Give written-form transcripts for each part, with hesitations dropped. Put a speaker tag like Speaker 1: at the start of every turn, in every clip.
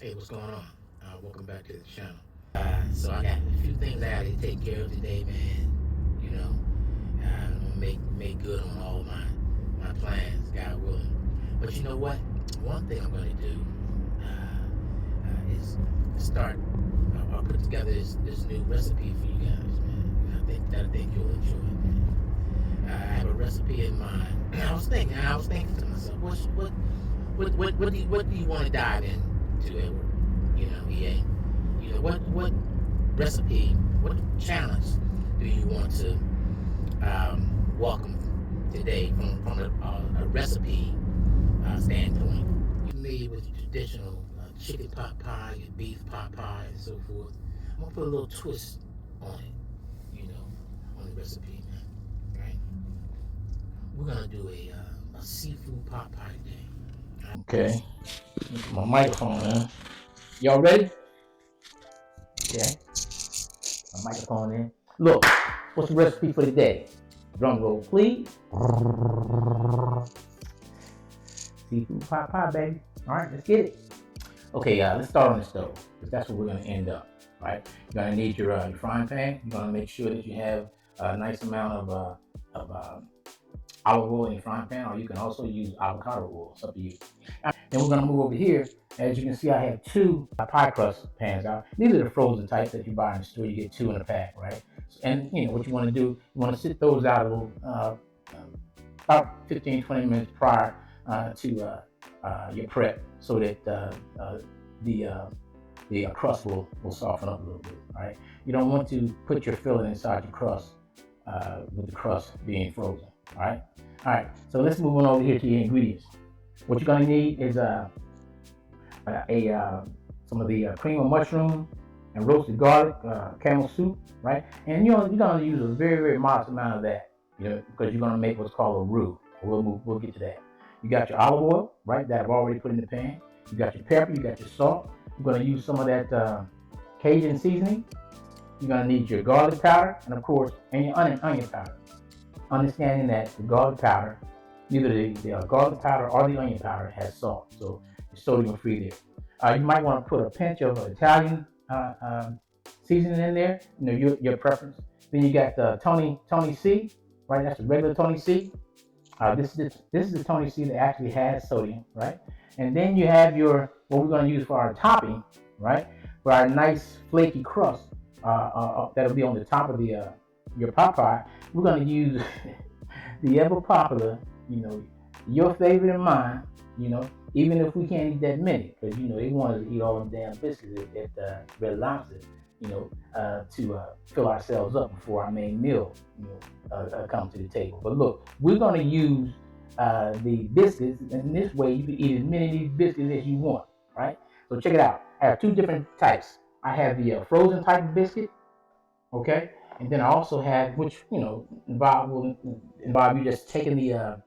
Speaker 1: Hey, what's going on? Welcome back to the channel. So I got a few things I got to take care of today, man. I'm gonna make good on all my plans, God willing. But you know what? One thing I'm gonna do is start. I'll put together this new recipe for you guys, man. I think you'll enjoy it, man. I have a recipe in mind. I was thinking to myself, what do you want to dive into, Edward? EA. What recipe, what challenge do you want to welcome today from a recipe standpoint? You familiar with the traditional chicken pot pie, your beef pot pie, and so forth? I'm gonna put a little twist on it, on the recipe, man. Right? We're gonna do a seafood pot pie today. Okay, my microphone, man. Y'all ready? Okay, my microphone in. Look, what's the recipe for today? Drum roll, please. Seafood pot pie, baby. All right, let's get it. Okay, let's start on the stove, because that's where we're gonna end up. Right? You're gonna need your frying pan. You're gonna make sure that you have a nice amount of olive oil in your frying pan, or you can also use avocado oil. It's up to you. Then we're gonna move over here. As you can see, I have two pie crust pans out. These are the frozen types that you buy in the store. You get two in a pack, right? And what you want to do, you want to sit those out a little, about 15, 20 minutes prior to your prep, so that the crust will soften up a little bit. All right. You don't want to put your filling inside your crust with the crust being frozen. All right. All right. So let's move on over here to your ingredients. What you're gonna need is some of the cream of mushroom and roasted garlic, camel soup, right? And you're gonna use a very, very modest amount of that, because you're gonna make what's called a roux. We'll get to that. You got your olive oil, right? That I've already put in the pan. You got your pepper. You got your salt. You're gonna use some of that Cajun seasoning. You're gonna need your garlic powder, and of course, and your onion powder. Understanding that the garlic powder, neither the garlic powder or the onion powder has salt, so it's sodium free there. You might want to put a pinch of Italian seasoning in there, your preference. Then you got the Tony C, right? That's the regular Tony C. This is the Tony C that actually has sodium, right? And then you have what we're going to use for our topping, right? For our nice flaky crust that'll be on the top of your pot pie. We're going to use the ever popular, your favorite and mine, even if we can't eat that many, because they want us to eat all them damn biscuits at Red Lobster, to fill ourselves up before our main meal, comes to the table. But look, we're going to use the biscuits, and this way you can eat as many of these biscuits as you want, right? So check it out. I have two different types. I have the frozen type of biscuit, okay, and then I also have, which will involve you just taking the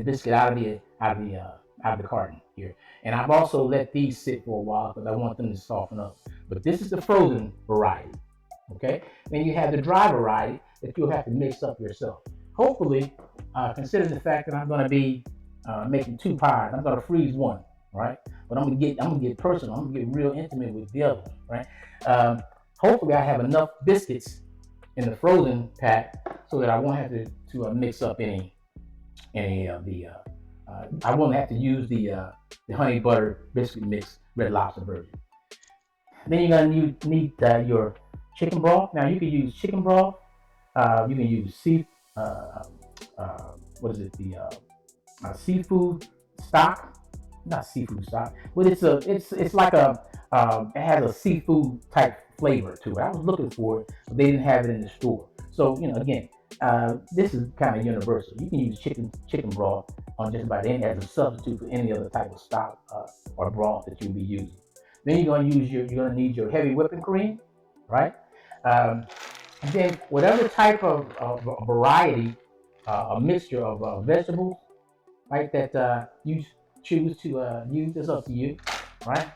Speaker 1: biscuit out of the carton here. And I've also let these sit for a while because I want them to soften up. But this is the frozen variety, okay? Then you have the dry variety that you'll have to mix up yourself. Hopefully, considering the fact that I'm going to be making two pies, I'm going to freeze one, right? But I'm gonna get personal. I'm gonna get real intimate with the other one, right? Hopefully, I have enough biscuits in the frozen pack so that I won't have to mix up any of the. I won't have to use the honey butter biscuit mix Red Lobster version. Then you're gonna need your chicken broth. Now you can use chicken broth. You can use what is it? The seafood stock. Not seafood stock, but it's like it has a seafood type flavor to it. I was looking for it, but they didn't have it in the store. So again, this is kind of universal. You can use chicken broth on just about any as a substitute for any other type of stock or broth that you'll be using. Then you're gonna need your heavy whipping cream, right? And then whatever type of variety, a mixture of vegetables, right, that you choose to use, is up to you, right?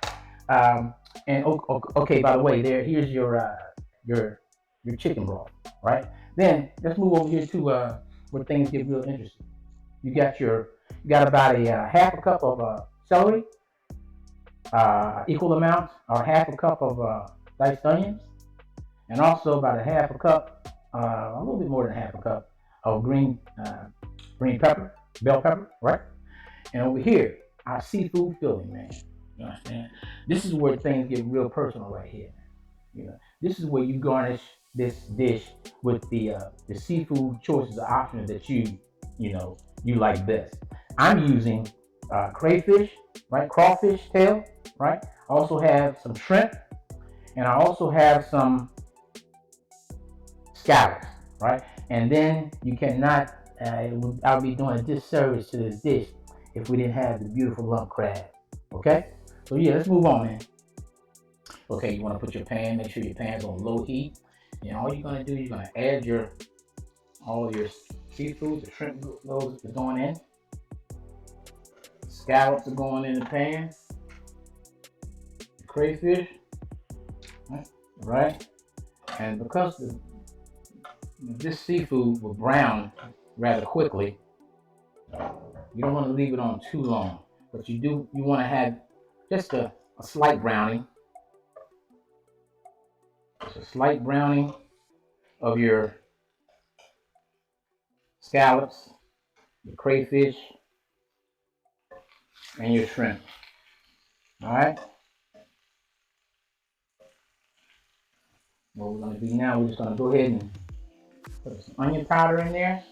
Speaker 1: And okay, by the way, here's your chicken broth, right? Then let's move over here to where things get real interesting. You got about a half a cup of celery, equal amount or half a cup of diced onions, and also about a half a cup, a little bit more than half a cup of green pepper, bell pepper, right? And over here, our seafood filling, man. You understand? This is where things get real personal right here. You know, this is where you garnish this dish with the seafood choices, the options that you like best. I'm using crayfish, right? Crawfish tail, right? I also have some shrimp, and I also have some scallops, right? And then you cannot, I would be doing a disservice to this dish if we didn't have the beautiful lump crab, okay? So yeah, let's move on, man. Okay, you want to put your pan, make sure your pan's on low heat. And all you're going to do, you're going to add all your seafood, the shrimp those are going in. Scallops are going in the pan. The crayfish, right? And because this seafood will brown rather quickly, you don't want to leave it on too long. But you want to have just a slight browning. Just a slight browning of your scallops, your crayfish, and your shrimp. All right. What we're going to do now, we're just going to go ahead and put some onion powder in there.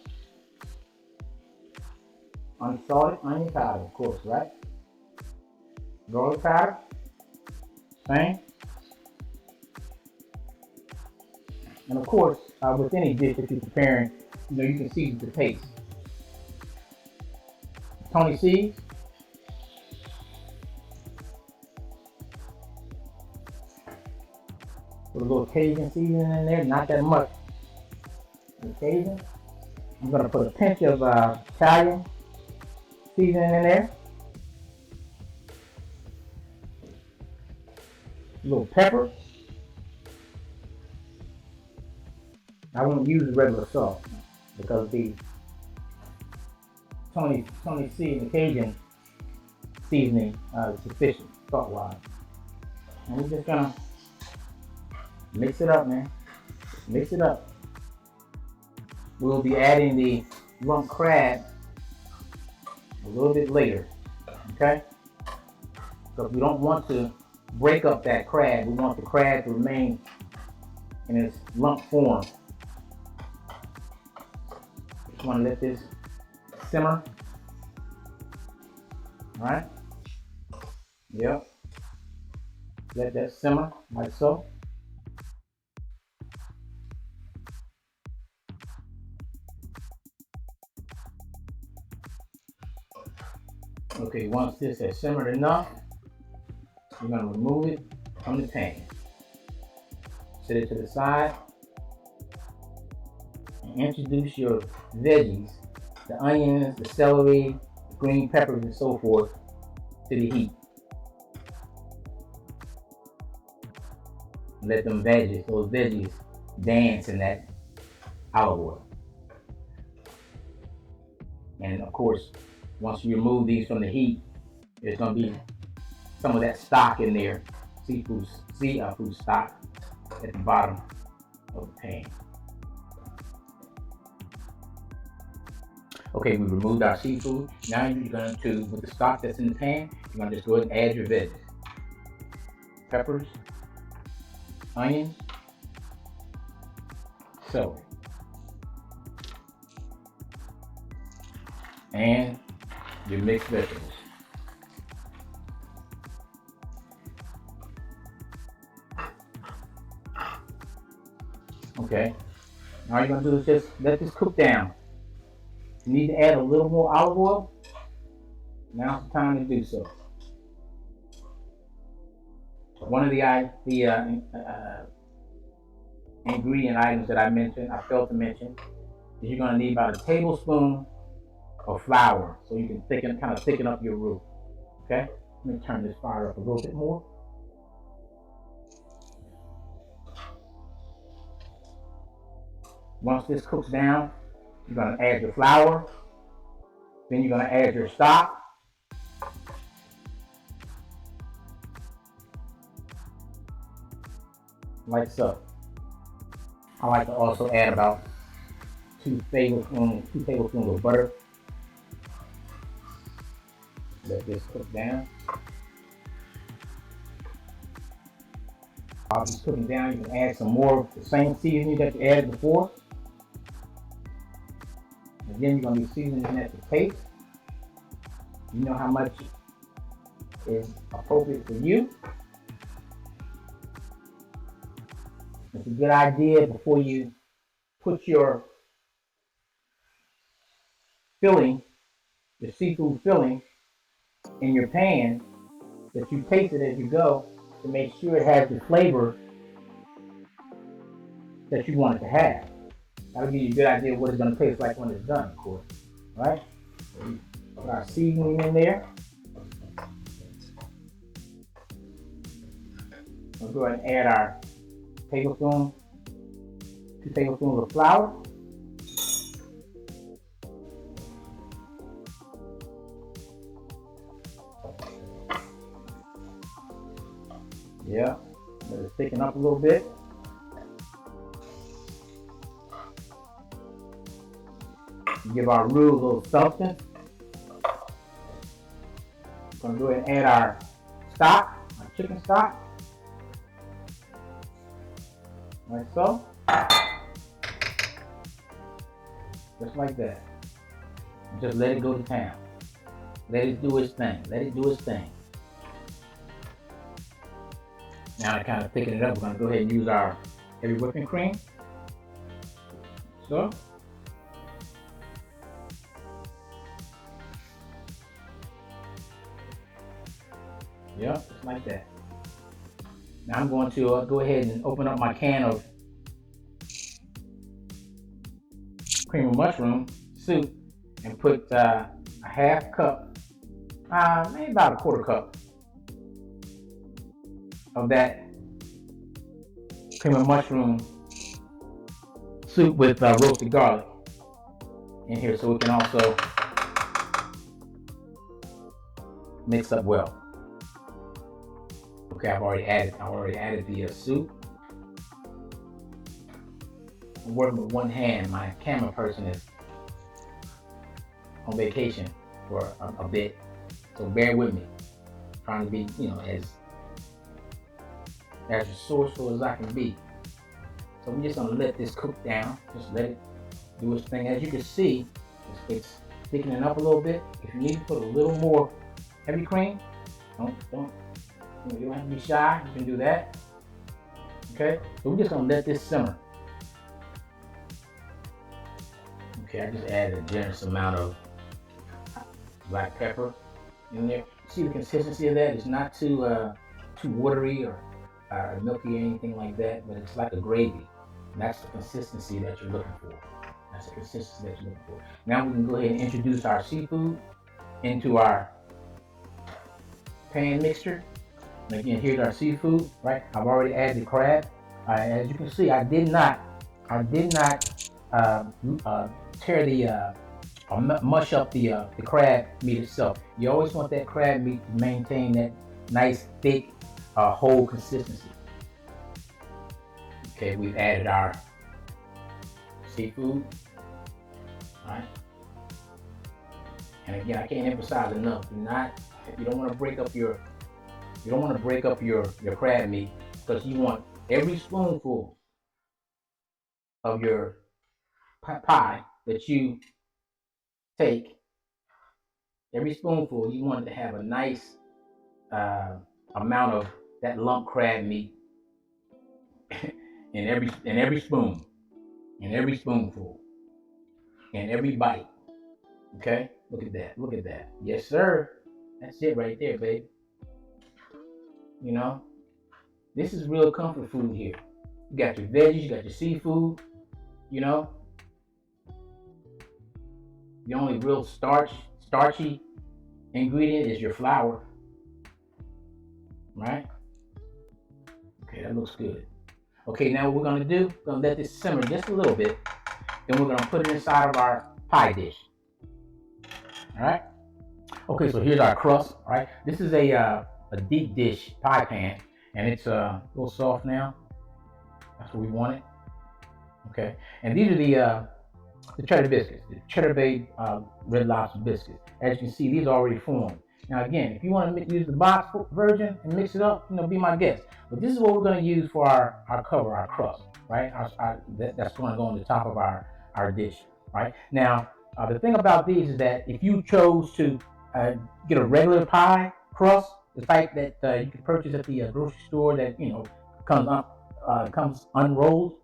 Speaker 1: Unsalted onion powder, of course, right? Garlic powder, same. And of course, with any dish that you're preparing, you can season the taste. Tony seeds. Put a little Cajun seasoning in there, not that much. Cajun. I'm going to put a pinch of Italian seasoning in there. A little pepper. I won't use regular salt because the Tony C and the Cajun seasoning is sufficient salt-wise. And we're just gonna mix it up, man. Mix it up. We'll be adding the lump crab a little bit later, okay? Because we don't want to break up that crab. We want the crab to remain in its lump form. Just want to let this simmer. All right? Yep. Let that simmer like so. Okay, once this has simmered enough, you're going to remove it from the pan. Set it to the side and introduce your veggies, the onions, the celery, the green peppers, and so forth, to the heat. Let those veggies dance in that olive oil. And of course, once you remove these from the heat, there's going to be some of that stock in there, seafood stock at the bottom of the pan. Okay, we removed our seafood. Now you're going to, with the stock that's in the pan, you're going to just go ahead and add your veggies. Peppers, onions, celery, and your mixed vegetables. Okay, now you're going to do is just let this cook down. You need to add a little more olive oil. Now's the time to do so. One of the ingredient items that I failed to mention, is you're going to need about a tablespoon of flour so you can kind of thicken up your roux. Okay, let me turn this fire up a little bit more. Once this cooks down, you're going to add your flour, then you're going to add your stock, like so. I like to also add about 2 tablespoons of butter. Let this cook down. While it's cooking down, you can add some more of the same seasoning that you added before. And then you're going to be seasoning that to taste. You know how much is appropriate for you. It's a good idea before you put your filling, the seafood filling, in your pan, that you taste it as you go to make sure it has the flavor that you want it to have. That'll give you a good idea of what it's going to taste like when it's done, of course. Right? So we put our seasoning in there. We'll go ahead and add our 2 tablespoons of flour. Yeah, let it thicken up a little bit. Give our roux a little substance. We're going to go ahead and add our stock, our chicken stock, like so. Just like that. Just let it go to town. Let it do its thing. Let it do its thing. Now to kind of thicken it up, we're going to go ahead and use our heavy whipping cream. So. Yeah, just like that. Now I'm going to go ahead and open up my can of cream of mushroom soup and put a half cup, maybe about a quarter cup of that cream of mushroom soup with roasted garlic in here, so it can also mix up well. Okay, I've already added the soup. I'm working with one hand. My camera person is on vacation for a bit, so bear with me. I'm trying to be, as resourceful as I can be. So we're just gonna let this cook down. Just let it do its thing. As you can see, it's thickening up a little bit. If you need to put a little more heavy cream, you don't have to be shy. You can do that. Okay, so we're just gonna let this simmer. Okay, I just added a generous amount of black pepper in there. See the consistency of that? It's not too watery or milky or anything like that, but it's like a gravy. And that's the consistency that you're looking for. That's the consistency that you're looking for. Now we can go ahead and introduce our seafood into our pan mixture. And again, here's our seafood, right? I've already added the crab. As you can see, I did not tear the or mush up the crab meat itself. You always want that crab meat to maintain that nice, thick, whole consistency. Okay, we've added our seafood. All right. And again, I can't emphasize enough. You don't want to break up your crab meat, because you want every spoonful of your pie that you take, every spoonful, you want it to have a nice amount of that lump crab meat in every spoon, in every spoonful, in every bite. Okay, look at that, look at that. Yes, sir. That's it right there, baby. This is real comfort food here. You got your veggies, you got your seafood. The only real starchy ingredient is your flour, right? Okay, that looks good. Okay, now what we're gonna do, we're gonna let this simmer just a little bit. Then we're gonna put it inside of our pie dish. All right. Okay, so here's our crust. All right. This is a deep dish pie pan, and it's a little soft now. That's what we wanted. Okay, and these are the cheddar biscuits, the cheddar bay red lobster biscuits. As you can see, these are already formed. Now again, if you want to use the box version and mix it up, be my guest. But this is what we're going to use for our cover, our crust, right? That's going to go on the top of our dish, right? Now, the thing about these is that if you chose to get a regular pie crust, the type that you can purchase at the grocery store that comes unrolled,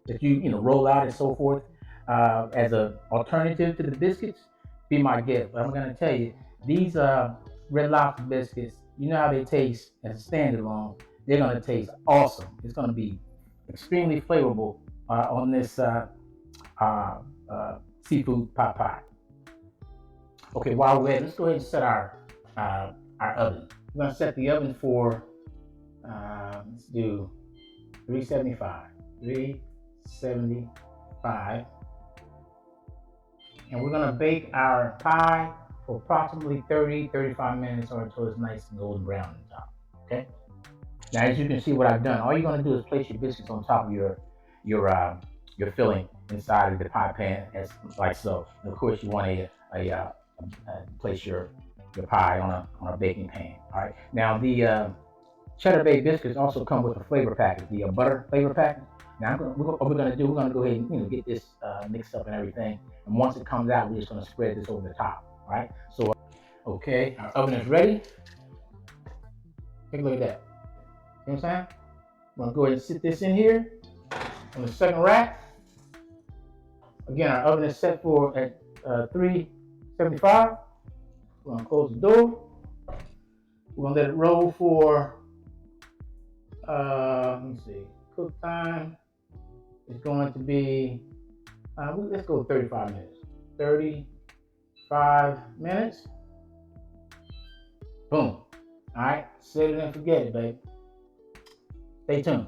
Speaker 1: that you roll out and so forth, as an alternative to the biscuits, be my guest. But I'm going to tell you, these red lobster biscuits, you know how they taste as a standalone. They're going to taste awesome. It's going to be extremely flavorful on this seafood pot pie. Okay, while we're at it, let's go ahead and set our oven. We're going to set the oven for, let's do 375. 375. And we're going to bake our pie for approximately 30-35 minutes or until it's nice and golden brown on top. Okay. Now, as you can see, what I've done, all you're going to do is place your biscuits on top of your filling inside of the pie pan, as like so. And of course, you want to place your pie on a baking pan. All right. Now, the cheddar bay biscuits also come with a flavor packet, the butter flavor packet. Now, what we're going to do, we're going to go ahead and get this mixed up and everything. And once it comes out, we're just going to spread this over the top. All right. So, okay, our oven is ready. Take a look at that. You know what I'm saying? I'm going to go ahead and sit this in here on the second rack. Again, our oven is set for at 375. We're going to close the door. We're going to let it roll for, let me see, cook time is going to be, let's go 35 minutes. 35 minutes. Boom. All right, set it and forget it, baby. Stay tuned.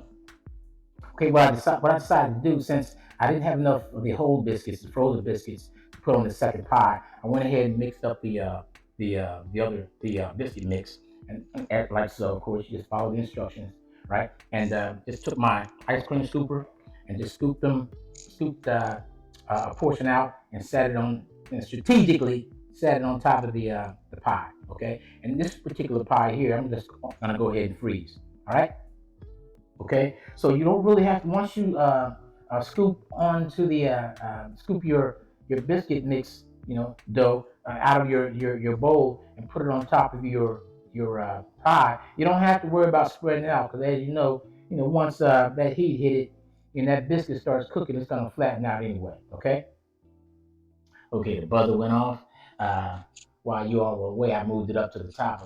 Speaker 1: Okay, what I decided to do, since I didn't have enough of the whole biscuits, the frozen biscuits, to put on the second pie, I went ahead and mixed up the other biscuit mix, and like so. Of course, you just follow the instructions, right? And just took my ice cream scooper and just scooped a portion out and set it on, and strategically set it on top of the pie. Okay, and this particular pie here, I'm just gonna go ahead and freeze. All right. Okay, so you don't really have to, once you scoop onto the scoop your biscuit mix, dough out of your bowl and put it on top of your pie. You don't have to worry about spreading it out, because as you know, once that heat hit it and that biscuit starts cooking, it's gonna flatten out anyway. Okay. Okay, the buzzer went off. While you all were away, I moved it up to the top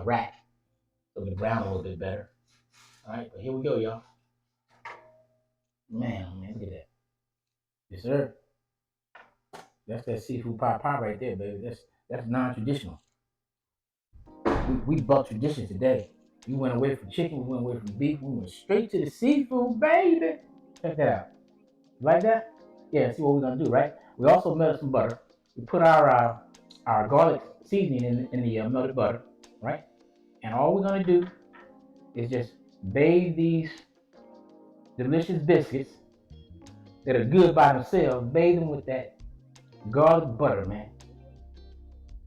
Speaker 1: rack so it brown a little bit better. All right, but here we go, y'all. Man, look at that. Yes, sir. That's that seafood pot pie right there, baby. That's non-traditional. We buck tradition today. We went away from chicken, we went away from beef, we went straight to the seafood, baby. Check that out. Like that? Yeah, see what we're gonna do, right? We also melted some butter. We put our garlic seasoning in the melted butter, right? And all we're gonna do is just bathe these delicious biscuits that are good by themselves, bathe them with that garlic butter, man.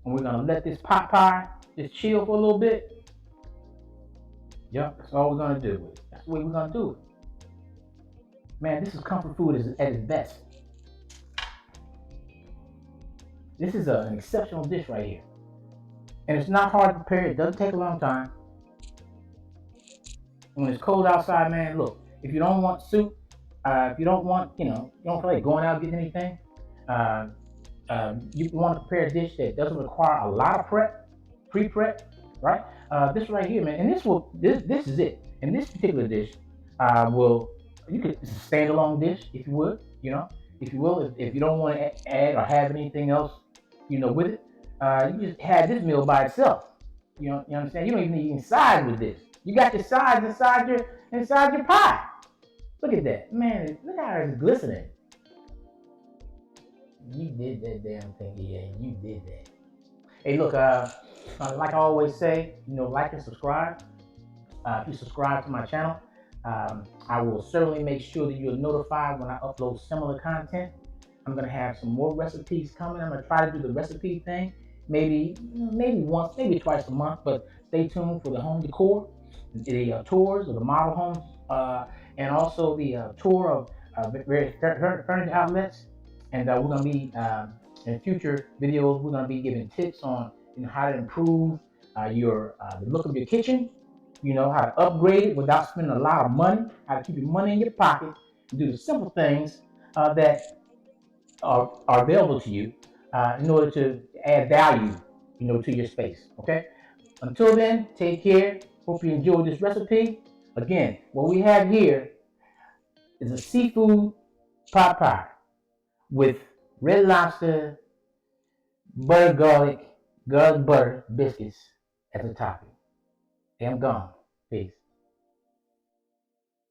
Speaker 1: And we're gonna let this pot pie just chill for a little bit. Yep, that's all we're gonna do with it. That's the way we're gonna do it. Man, this is comfort food at its best. This is an exceptional dish right here. And it's not hard to prepare, it doesn't take a long time. When it's cold outside, man, look, if you don't want soup, if you don't want, you don't feel like going out getting anything, you want to prepare a dish that doesn't require a lot of pre-prep, right? This right here, man, and this is it. And this particular dish it's a standalone dish, if you would, if you will, if you don't want to add or have anything else, with it, you just have this meal by itself. You understand? You don't even need any sides with this. You got your sides inside your pie. Look at that, man! Look how it's glistening. You did that damn thing, yeah. You did that. Hey, look, like I always say, like and subscribe. If you subscribe to my channel, I will certainly make sure that you're notified when I upload similar content. I'm gonna have some more recipes coming. I'm gonna try to do the recipe thing, maybe once, maybe twice a month. But stay tuned for the home decor, the tours of the model homes, and also the tour of various furniture outlets. And we're gonna be in future videos. We're gonna be giving tips on how to improve your the look of your kitchen. How to upgrade it without spending a lot of money. How to keep your money in your pocket. And do the simple things that are available to you in order to add value, to your space. Okay. Until then, take care. Hope you enjoyed this recipe. Again, what we have here is a seafood pot pie with red lobster, butter garlic butter biscuits as a topping. Okay, I'm gone. Peace.